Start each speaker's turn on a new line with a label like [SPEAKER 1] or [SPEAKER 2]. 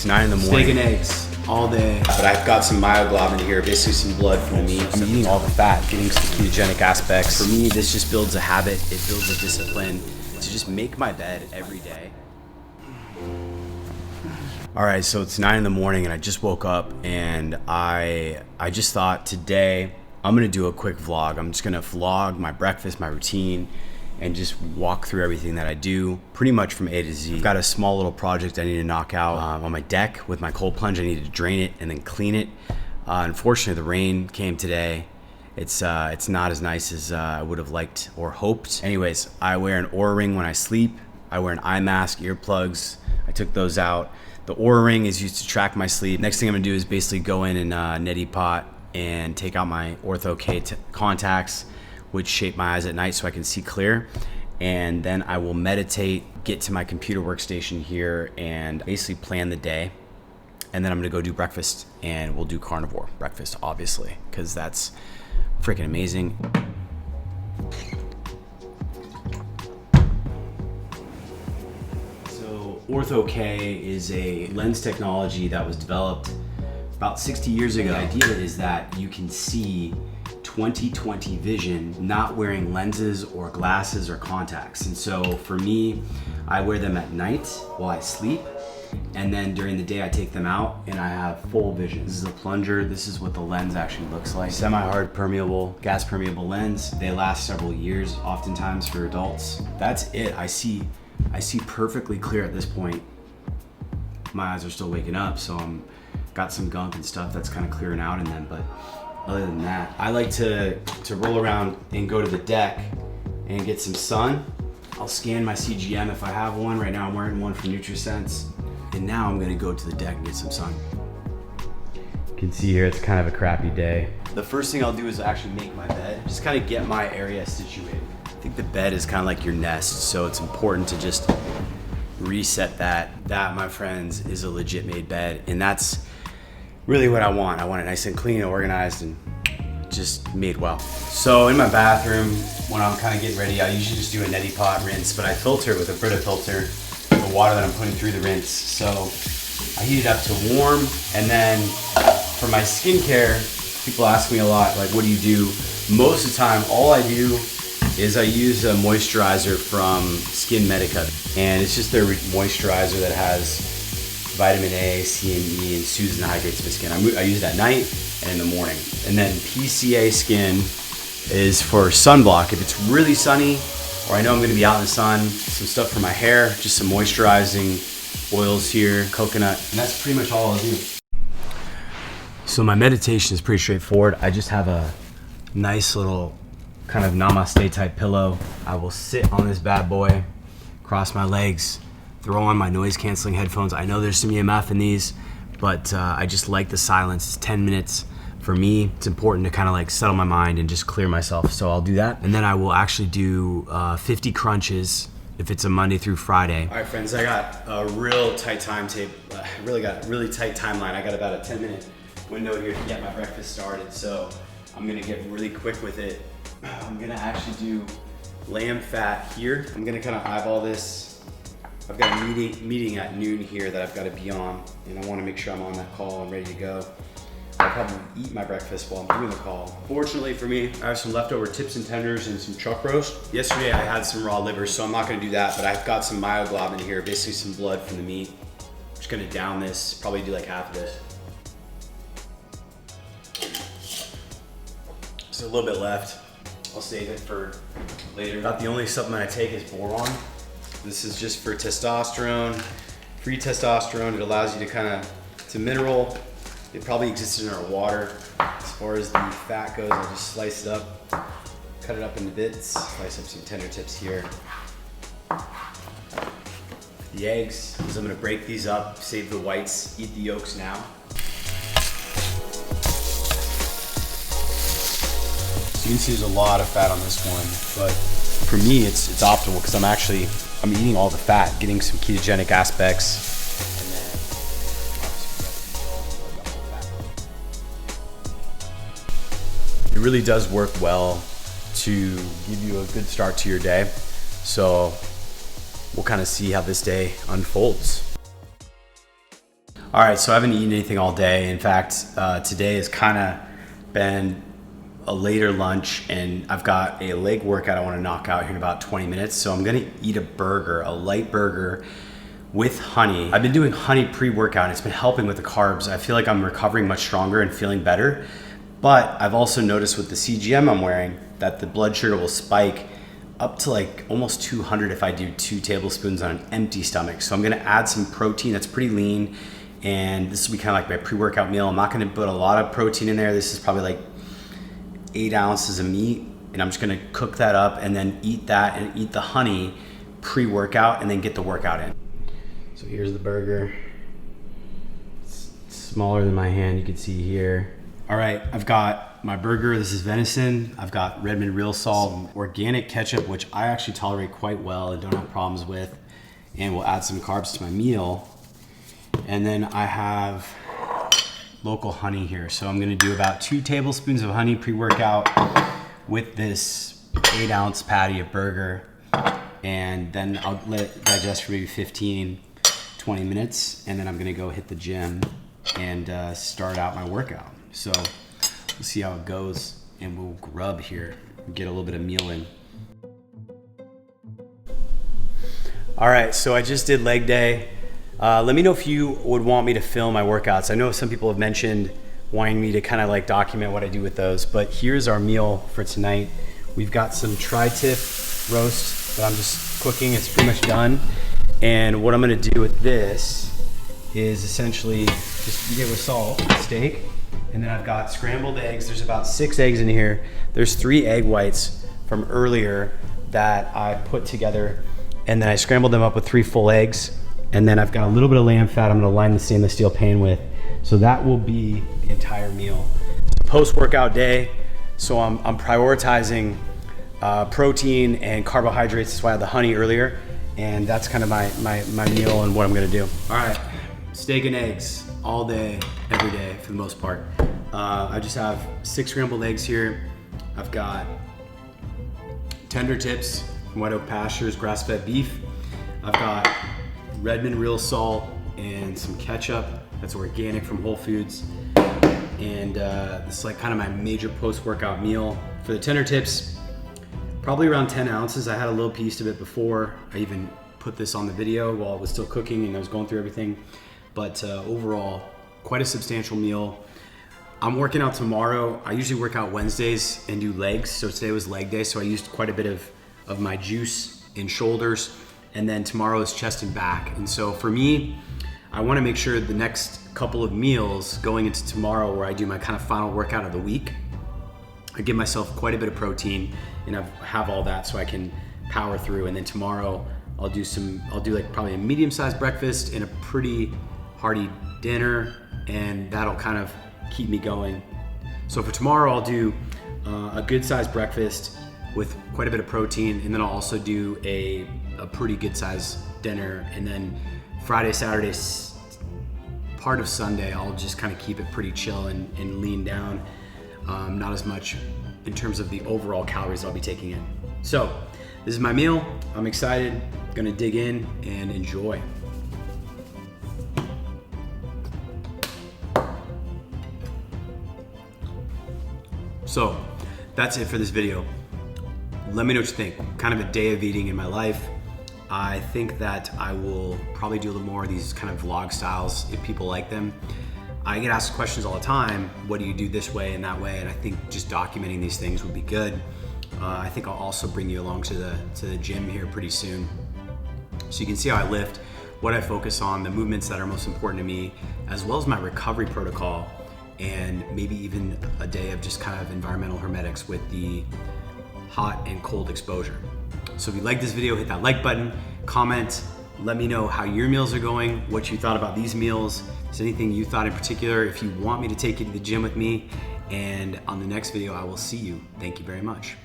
[SPEAKER 1] It's 9 in the morning.
[SPEAKER 2] Steak and eggs all day.
[SPEAKER 1] But I've got some myoglobin here, basically some blood from the meat. I'm eating all the fat, getting some ketogenic aspects. For me, this just builds a habit. It builds a discipline to just make my bed every day. All right, so it's 9 in the morning and I just woke up and I just thought today I'm gonna do a quick vlog. I'm just gonna vlog my breakfast, my routine, and just walk through everything that I do pretty much from A to Z. I've got a small little project I need to knock out on my deck with my cold plunge. I need to drain it and then clean it. Unfortunately, the rain came today. It's not as nice as I would have liked or hoped. Anyways, I wear an Oura ring when I sleep. I wear an eye mask, earplugs. I took those out. The Oura ring is used to track my sleep. Next thing I'm gonna do is basically go in and neti pot and take out my Ortho K contacts, which shape my eyes at night so I can see clear. And then I will meditate, get to my computer workstation here and basically plan the day. And then I'm gonna go do breakfast and we'll do carnivore breakfast, obviously, because that's freaking amazing. So Ortho K is a lens technology that was developed about 60 years ago. The idea is that you can see 20/20 vision, not wearing lenses or glasses or contacts. And so for me, I wear them at night while I sleep. And then during the day I take them out and I have full vision. This is a plunger. This is what the lens actually looks like. Semi-hard permeable, gas permeable lens. They last several years, oftentimes for adults. That's it. I see perfectly clear at this point. My eyes are still waking up, so I'm got some gunk and stuff that's kind of clearing out in them, but other than that, I like to roll around and go to the deck and get some sun. I'll scan my CGM if I have one. Right now I'm wearing one from NutriSense. And now I'm gonna go to the deck and get some sun. You can see here it's kind of a crappy day. The first thing I'll do is actually make my bed. Just kind of get my area situated. I think the bed is kind of like your nest, so it's important to just reset that. That, my friends, is a legit made bed. And that's really what I want. I want it nice and clean, organized, and just made well. So in my bathroom, when I'm kind of getting ready, I usually just do a neti pot rinse, but I filter it with a Brita filter, the water that I'm putting through the rinse. So I heat it up to warm, and then for my skincare, people ask me a lot, like, what do you do? Most of the time, all I do is I use a moisturizer from Skin Medica, and it's just their moisturizer that has vitamin A, C, and E, and soothes and hydrates my skin. I use it at night and in the morning. And then PCA Skin is for sunblock. If it's really sunny, or I know I'm gonna be out in the sun, some stuff for my hair, just some moisturizing oils here, coconut, and that's pretty much all I'll do. So my meditation is pretty straightforward. I just have a nice little kind of namaste type pillow. I will sit on this bad boy, cross my legs, throw on my noise canceling headphones. I know there's some EMF in these, but I just like the silence. It's 10 minutes. For me, it's important to kind of like settle my mind and just clear myself. So I'll do that. And then I will actually do 50 crunches if it's a Monday through Friday. All right, friends, I got a real tight timetable. Really got a really tight timeline. I got about a 10-minute window here to get my breakfast started. So I'm gonna get really quick with it. I'm gonna actually do lamb fat here. I'm gonna kind of eyeball this. I've got a meeting at noon here that I've got to be on, and I want to make sure I'm on that call and ready to go. I'll probably eat my breakfast while I'm doing the call. Fortunately for me, I have some leftover tips and tenders and some chuck roast. Yesterday I had some raw liver, so I'm not going to do that, but I've got some myoglobin here, basically some blood from the meat. I'm just going to down this, probably do like half of this. There's a little bit left. I'll save it for later. About the only supplement I take is boron. This is just for testosterone, free testosterone. It allows you to it's a mineral. It probably exists in our water. As far as the fat goes, I'll just slice it up, cut it up into bits, slice up some tender tips here. The eggs, because I'm gonna break these up, save the whites, eat the yolks now. So you can see there's a lot of fat on this one, but for me, it's optimal because I'm eating all the fat, getting some ketogenic aspects, and then obviously it really does work well to give you a good start to your day. So we'll kind of see how this day unfolds. All right, so I haven't eaten anything all day. In fact, today has kind of been a later lunch, and I've got a leg workout I want to knock out here in about 20 minutes. So I'm gonna eat a burger, a light burger with honey. I've been doing honey pre-workout and it's been helping with the carbs. I feel like I'm recovering much stronger and feeling better. But I've also noticed with the CGM I'm wearing that the blood sugar will spike up to like almost 200 if I do 2 tablespoons on an empty stomach. So I'm gonna add some protein that's pretty lean, and this will be kind of like my pre-workout meal. I'm not gonna put a lot of protein in there. This is probably like 8 ounces of meat, and I'm just gonna cook that up and then eat that and eat the honey pre-workout and then get the workout in. So here's the burger. It's smaller than my hand, you can see here. All right, I've got my burger. This is venison. I've got Redmond real salt, some organic ketchup, which I actually tolerate quite well and don't have problems with. And we'll add some carbs to my meal. And then I have local honey here. So I'm gonna do about 2 tablespoons of honey pre-workout with this 8-ounce patty of burger. And then I'll let it digest for maybe 15, 20 minutes. And then I'm gonna go hit the gym and start out my workout. So we'll see how it goes, and we'll grub here, get a little bit of meal in. All right, so I just did leg day. Let me know if you would want me to film my workouts. I know some people have mentioned wanting me to kind of like document what I do with those, but here's our meal for tonight. We've got some tri-tip roast that I'm just cooking. It's pretty much done. And what I'm gonna do with this is essentially just eat it with salt, steak. And then I've got scrambled eggs. There's about 6 eggs in here. There's 3 egg whites from earlier that I put together, and then I scrambled them up with 3 full eggs. And then I've got a little bit of lamb fat I'm gonna line the stainless steel pan with. So that will be the entire meal. Post-workout day, so I'm prioritizing protein and carbohydrates. That's why I had the honey earlier. And that's kind of my meal and what I'm gonna do. All right, steak and eggs all day, every day for the most part. I just have 6 scrambled eggs here. I've got tender tips from White Oak Pastures grass-fed beef. I've got Redmond real salt and some ketchup that's organic from Whole Foods. And this is like kind of my major post-workout meal. For the tender tips, probably around 10 ounces. I had a little piece of it before. I even put this on the video while it was still cooking and I was going through everything. But overall, quite a substantial meal. I'm working out tomorrow. I usually work out Wednesdays and do legs. So today was leg day, so I used quite a bit of my juice in shoulders. And then tomorrow is chest and back. And so for me, I wanna make sure the next couple of meals going into tomorrow, where I do my kind of final workout of the week, I give myself quite a bit of protein and I have all that so I can power through. And then tomorrow I'll do like probably a medium-sized breakfast and a pretty hearty dinner, and that'll kind of keep me going. So for tomorrow, I'll do a good-sized breakfast with quite a bit of protein, and then I'll also do a pretty good-sized dinner. And then Friday, Saturday, part of Sunday, I'll just kind of keep it pretty chill and lean down. Not as much in terms of the overall calories I'll be taking in. So this is my meal. I'm excited, gonna dig in and enjoy. So that's it for this video. Let me know what you think. Kind of a day of eating in my life. I think that I will probably do a little more of these kind of vlog styles if people like them. I get asked questions all the time, what do you do this way and that way? And I think just documenting these things would be good. I think I'll also bring you along to the gym here pretty soon. So you can see how I lift, what I focus on, the movements that are most important to me, as well as my recovery protocol, and maybe even a day of just kind of environmental hermetics with the hot and cold exposure. So if you like this video, hit that like button, comment, let me know how your meals are going, what you thought about these meals, if there's anything you thought in particular, if you want me to take you to the gym with me, and on the next video, I will see you. Thank you very much.